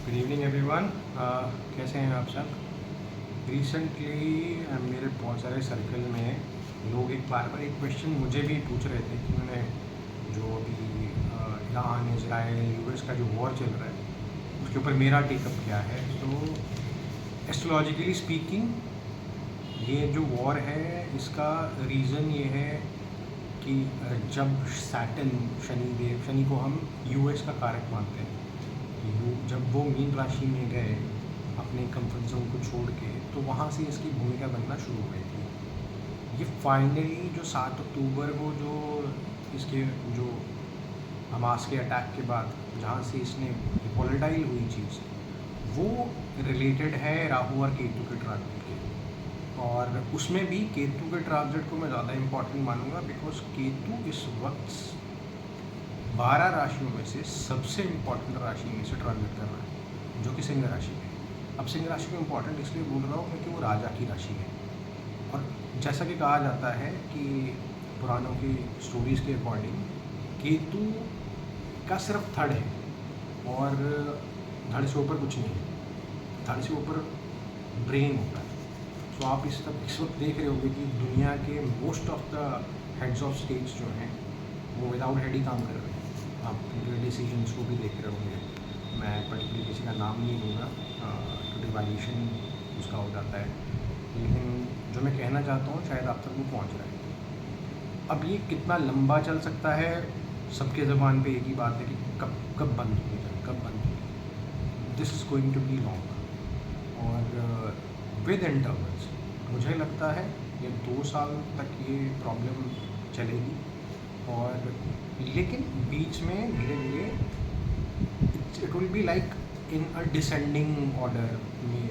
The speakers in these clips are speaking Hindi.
Good evening everyone. कैसे हैं आप सब। रिसेंटली मेरे बहुत सारे सर्कल में लोग एक बार एक क्वेश्चन मुझे भी पूछ रहे थे कि मैंने जो अभी ईरान इजराइल यूएस का जो वॉर चल रहा है उसके ऊपर मेरा टेकअप क्या है। तो एस्ट्रोलॉजिकली स्पीकिंग ये जो वॉर है इसका रीज़न ये है कि जब सैटर्न शनि को हम यूएस का कारक मानते हैं, जब वो मीन राशि में गए अपने कंफर्ट जोन को छोड़ के, तो वहाँ से इसकी भूमिका बनना शुरू हो गई थी। ये फाइनली जो 7 अक्टूबर को जो इसके जो हमास के अटैक के बाद जहाँ से इसने वॉलेटाइल हुई चीज़, वो रिलेटेड है राहु और केतु के ट्रांजिट के। और उसमें भी केतु के ट्रांजिट को मैं ज़्यादा इम्पॉर्टेंट मानूंगा, बिकॉज केतु इस वक्त 12 राशियों में से सबसे इम्पॉर्टेंट राशि में से ट्रांजिट कर रहा है, जो कि सिंह राशि है। अब सिंह राशि को इम्पॉर्टेंट इसलिए बोल रहा हूँ क्योंकि वो राजा की राशि है। और जैसा कि कहा जाता है कि पुराणों की स्टोरीज़ के अकॉर्डिंग केतु का सिर्फ धड़ है और धड़ से ऊपर कुछ नहीं है, धड़ से ऊपर ब्रेन होता है। तो आप इस वक्त देख रहे होंगे कि दुनिया के most of the heads of states जो हैं वो विदाउट हेड ही काम कर रहे हैं। आप उनके डिसीजंस को भी देख रहे होंगे। मैं पर्टिकुलर किसी का नाम नहीं लूँगा, तो डिवाइडेशन उसका हो जाता है, लेकिन जो मैं कहना चाहता हूँ शायद आप तक वो पहुँच रहा है। अब ये कितना लंबा चल सकता है, सबके ज़बान पे एक ही बात है कि कब बंद होगी, कब बंद होगी। This is going to be long और विद इंटरवल्स। मुझे लगता है ये 2 साल तक ये प्रॉब्लम चलेगी, और लेकिन बीच में धीरे धीरे it will be like in a descending order में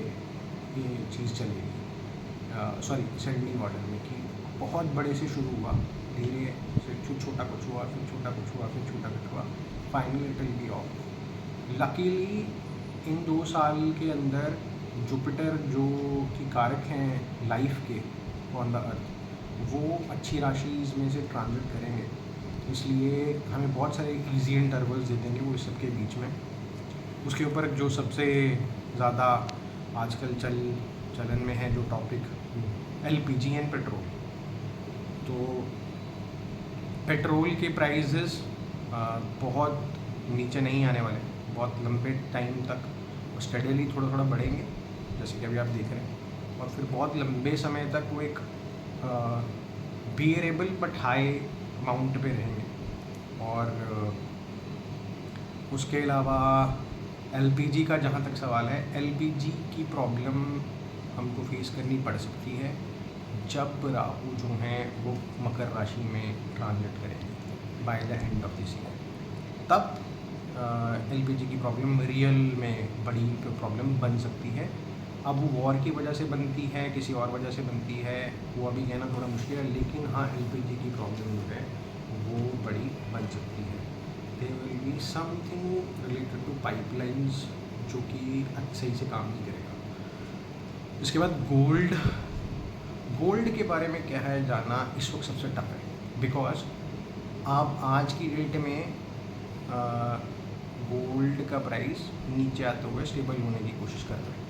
ये चीज़ चलेगी। सॉरी, डिसेंडिंग ऑर्डर में कि बहुत बड़े से शुरू हुआ, धीरे से छोटा कुछ हुआ, फिर छोटा कुछ हुआ, फिर छोटा कुछ हुआ, finally it will be off. Luckily in 2 साल के अंदर जुपिटर जो कि कारक हैं लाइफ के ऑन द अर्थ, वो अच्छी राशिज़ में से ट्रांजिट करेंगे, इसलिए हमें बहुत सारे इजी इंटरवल्स दे देंगे वो इस सब के बीच में। उसके ऊपर जो सबसे ज़्यादा आजकल चलन में है जो टॉपिक, एलपीजी एंड पेट्रोल। तो पेट्रोल के प्राइसेस बहुत नीचे नहीं आने वाले, बहुत लंबे टाइम तक स्टेडली थोड़ा थोड़ा बढ़ेंगे, जैसे कि अभी आप देख रहे हैं, और फिर बहुत लंबे समय तक वो एक बियरेबल बट हाई अमाउंट पे रहेंगे। और उसके अलावा एलपीजी का जहाँ तक सवाल है, एलपीजी की प्रॉब्लम हमको फेस करनी पड़ सकती है जब राहु जो हैं वो मकर राशि में ट्रांजिट करेंगे by the end of this year. तब एलपीजी की प्रॉब्लम रियल में बड़ी प्रॉब्लम बन सकती है। अब वो वॉर की वजह से बनती है, किसी और वजह से बनती है, वो अभी कहना थोड़ा मुश्किल है, लेकिन हाँ, एलपीजी की प्रॉब्लम जो है वो बड़ी बन सकती है। There will be something related to pipelines जो कि सही से काम नहीं करेगा। इसके बाद गोल्ड के बारे में क्या है जाना इस वक्त सबसे टफ है, बिकॉज आप आज की डेट में गोल्ड का प्राइस नीचे आते हुए स्टेबल होने की कोशिश कर रहे हैं।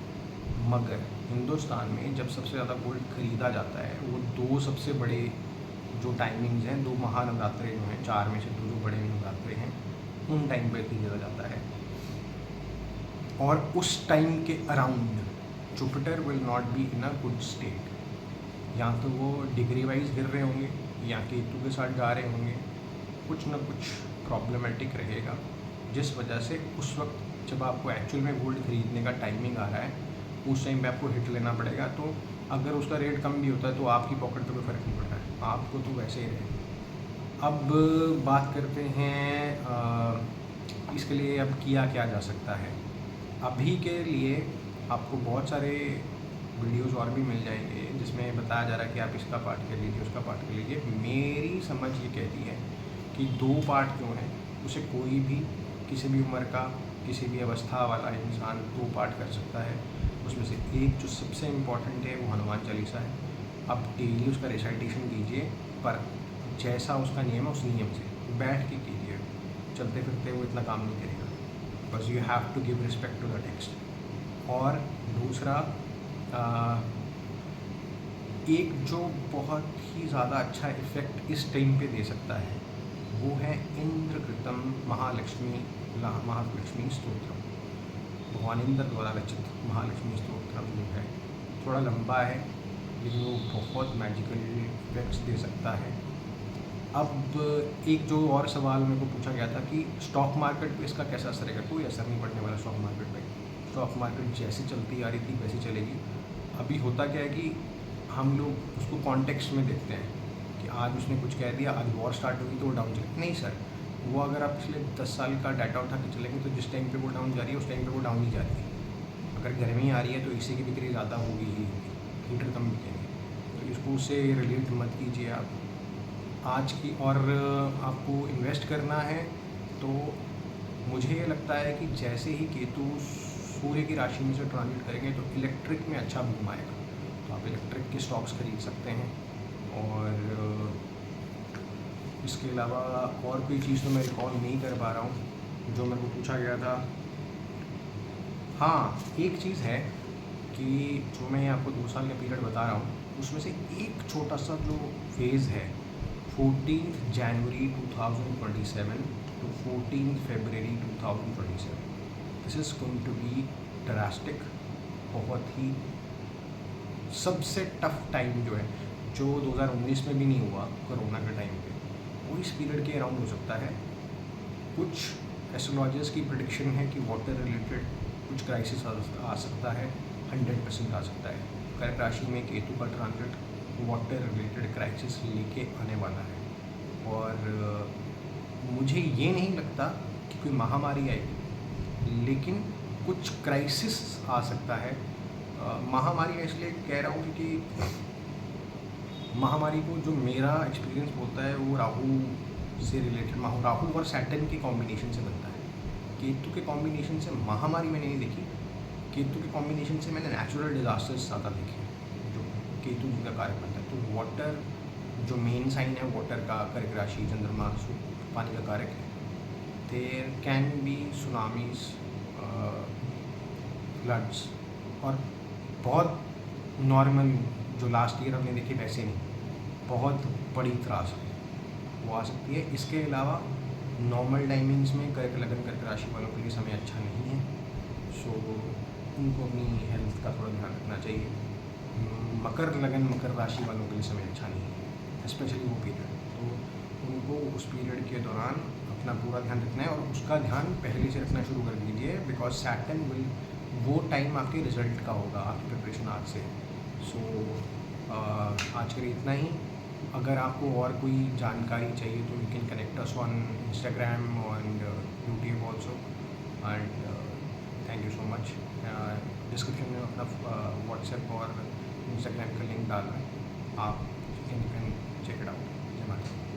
मगर हिंदुस्तान में जब सबसे ज़्यादा गोल्ड खरीदा जाता है, वो 2 सबसे बड़े जो टाइमिंग्स हैं, 2 महानवरात्रे जो हैं, 4 में से 2 जो बड़े नवरात्रे हैं, उन टाइम पर खरीदा जाता है। और उस टाइम के around Jupiter will not be in a good state, या तो वो डिग्री वाइज गिर रहे होंगे या केतु के साथ जा रहे होंगे, कुछ ना कुछ प्रॉब्लमेटिक रहेगा, जिस वजह से उस वक्त जब आपको एक्चुअल में गोल्ड खरीदने का टाइमिंग आ रहा है, उस टाइम पे आपको हिट लेना पड़ेगा। तो अगर उसका रेट कम भी होता है तो आपकी पॉकेट पे कोई फ़र्क नहीं पड़ रहा है, आपको तो वैसे ही रहेगा। अब बात करते हैं इसके लिए अब किया क्या जा सकता है। अभी के लिए आपको बहुत सारे वीडियोज़ और भी मिल जाएंगे जिसमें बताया जा रहा है कि आप इसका पार्ट कर लीजिए, उसका पार्ट कर लीजिए। मेरी समझ ये कहती है कि 2 पार्ट जो हैं उसे कोई भी किसी भी उम्र का किसी भी अवस्था वाला इंसान 2 पार्ट कर सकता है। उसमें से एक जो सबसे इम्पॉर्टेंट है वो हनुमान चालीसा है। आप डेली उसका रिसाइटेशन कीजिए, पर जैसा उसका नियम है उस नियम से बैठ के कीजिए, चलते फिरते वो इतना काम नहीं करेगा। Because you have to give respect to the text. और दूसरा एक जो बहुत ही ज़्यादा अच्छा इफ़ेक्ट इस टाइम पे दे सकता है वो है इंद्रकृतम महालक्ष्मी स्तोत्रम। भगवान इंद्र द्वारा रचित महालक्ष्मी स्तोत्रम जो है थोड़ा लंबा है लेकिन वो बहुत मैजिकल इफेक्ट्स दे सकता है। अब एक जो और सवाल मेरे को पूछा गया था कि स्टॉक मार्केट पे इसका कैसा असर रहेगा। कोई असर नहीं पड़ने वाला स्टॉक मार्केट पे। स्टॉक मार्केट जैसे चलती आ रही थी वैसे चलेगी। अभी होता क्या है कि हम लोग उसको कॉन्टेक्स्ट में देखते हैं कि आज उसने कुछ कह दिया, आज वॉर स्टार्ट होगी तो वो डाउन चले। नहीं सर, वो अगर आप पिछले 10 साल का डाटा उठा के चलेंगे तो जिस टाइम पे वो डाउन जा रही है उस टाइम पे वो डाउन ही जा रही है। अगर गर्मी आ रही है तो एसी की बिक्री ज़्यादा होगी ही, हीटर कम बिकेंगे। तो इसको उससे रिलेट मत कीजिए आप आज की। और आपको इन्वेस्ट करना है तो मुझे ये लगता है कि जैसे ही केतु सूर्य की राशि में से ट्रांजिट करेंगे तो इलेक्ट्रिक में अच्छा बूम आएगा। तो आप इलेक्ट्रिक के स्टॉक्स खरीद सकते हैं। और इसके अलावा और कोई चीज़ तो मैं रिकॉल नहीं कर पा रहा हूँ जो मेरे को पूछा गया था। हाँ, एक चीज़ है कि जो मैं आपको 2 साल का पीरियड बता रहा हूँ उसमें से एक छोटा सा जो फेज़ है 14 जनवरी 2027 to 14 फरवरी 2027, this is going to be drastic. बहुत ही सबसे टफ टाइम जो है, जो 2019 में भी नहीं हुआ कोरोना के टाइम पे, वो इस पीरियड के अराउंड हो सकता है। कुछ एस्ट्रोलॉजर्स की प्रेडिक्शन है कि वाटर रिलेटेड कुछ क्राइसिस आ सकता है, 100% आ सकता है। कर्क राशि में केतु का ट्रांजिट वाटर रिलेटेड क्राइसिस लेके आने वाला है। और मुझे ये नहीं लगता कि कोई महामारी आएगी, लेकिन कुछ क्राइसिस आ सकता है। महामारी इसलिए कह रहा हूँ क्योंकि महामारी को जो मेरा एक्सपीरियंस बोलता है वो राहु से रिलेटेड, राहु और सैटर्न के कॉम्बिनेशन से बनता है। केतु के कॉम्बिनेशन से महामारी मैंने नहीं देखी। केतु के कॉम्बिनेशन से मैंने नेचुरल डिजास्टर्स ज़्यादा देखे जो केतु जी का कारक बनता है। तो वाटर जो मेन साइन है वाटर का, कर्क राशि, चंद्रमा, पानी का कारक है। There can be tsunamis, floods, और बहुत नॉर्मल जो लास्ट ईयर हमने देखे वैसे नहीं, बहुत बड़ी त्रास वो आ सकती है। इसके अलावा नॉर्मल टाइमिंग्स में कर्क लगन कर्क राशि वालों के लिए समय अच्छा नहीं है। सो उनको अपनी हेल्थ का थोड़ा ध्यान रखना चाहिए। मकर लगन मकर राशि वालों के लिए समय अच्छा नहीं है, स्पेशली वो पीरियड। तो उनको उस पीरियड के दौरान अपना पूरा ध्यान रखना है, और उसका ध्यान पहले से रखना शुरू कर दीजिए, बिकॉज सैटर्न विल, वो टाइम आपके रिजल्ट का होगा, आपकी प्रिपरेशन आज से। सो आज के लिए इतना ही। अगर आपको और कोई जानकारी चाहिए तो you can connect us on Instagram and YouTube also. And thank you so much. Description में अपना व्हाट्सएप और इंस्टाग्राम का लिंक डाल रहे हैं, आप कैन चेक इट आउट। जय माता दी।